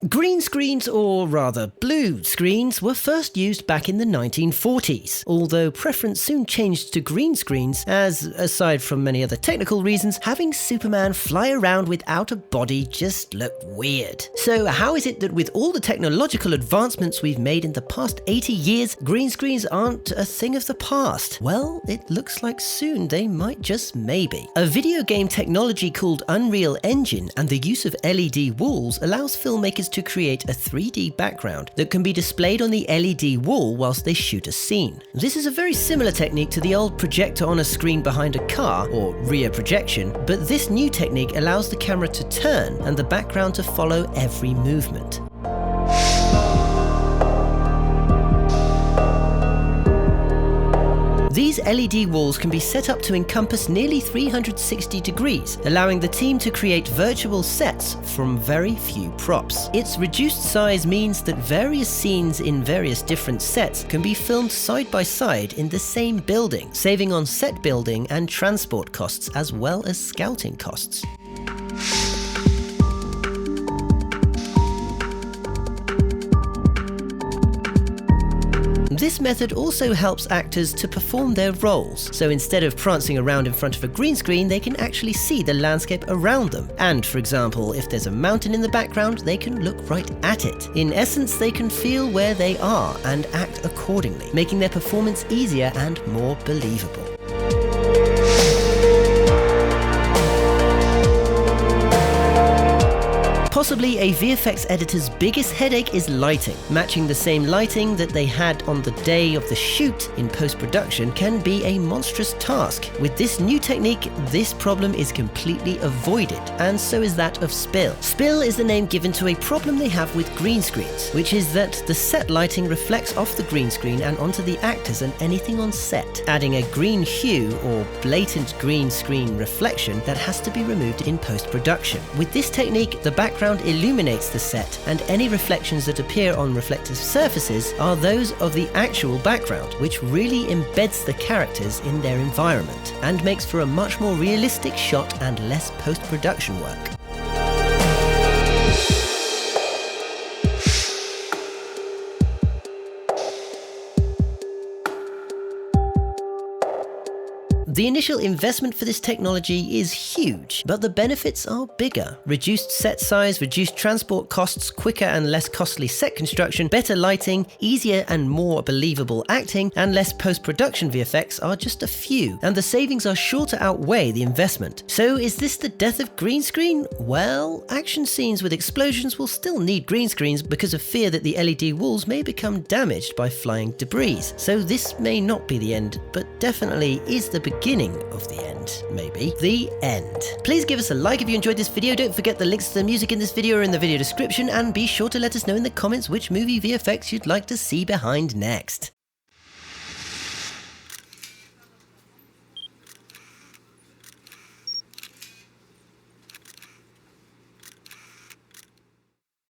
Green screens, or rather blue screens, were first used back in the 1940s, although preference soon changed to green screens as, aside from many other technical reasons, having Superman fly around without a body just looked weird. So how is it that with all the technological advancements we've made in the past 80 years, green screens aren't a thing of the past? Well, it looks like soon they might just maybe. A video game technology called Unreal Engine and the use of LED walls allows filmmakers to create a 3D background that can be displayed on the LED wall whilst they shoot a scene. This is a very similar technique to the old projector on a screen behind a car, or rear projection, but this new technique allows the camera to turn and the background to follow every movement. These LED walls can be set up to encompass nearly 360 degrees, allowing the team to create virtual sets from very few props. Its reduced size means that various scenes in various different sets can be filmed side by side in the same building, saving on set building and transport costs as well as scouting costs. This method also helps actors to perform their roles, so instead of prancing around in front of a green screen, they can actually see the landscape around them. And for example, if there's a mountain in the background, they can look right at it. In essence, they can feel where they are and act accordingly, making their performance easier and more believable. Possibly a VFX editor's biggest headache is lighting. Matching the same lighting that they had on the day of the shoot in post-production can be a monstrous task. With this new technique, this problem is completely avoided, and so is that of Spill. Spill is the name given to a problem they have with green screens, which is that the set lighting reflects off the green screen and onto the actors and anything on set, adding a green hue or blatant green screen reflection that has to be removed in post-production. With this technique, the background illuminates the set, and any reflections that appear on reflective surfaces are those of the actual background, which really embeds the characters in their environment and makes for a much more realistic shot and less post-production work. The initial investment for this technology is huge, but the benefits are bigger. Reduced set size, reduced transport costs, quicker and less costly set construction, better lighting, easier and more believable acting, and less post-production VFX are just a few, and the savings are sure to outweigh the investment. So is this the death of green screen? Well, action scenes with explosions will still need green screens because of fear that the LED walls may become damaged by flying debris. So this may not be the end, but definitely is the beginning of the end, maybe. The end. Please give us a like if you enjoyed this video. Don't forget the links to the music in this video are in the video description, and be sure to let us know in the comments which movie VFX you'd like to see behind next.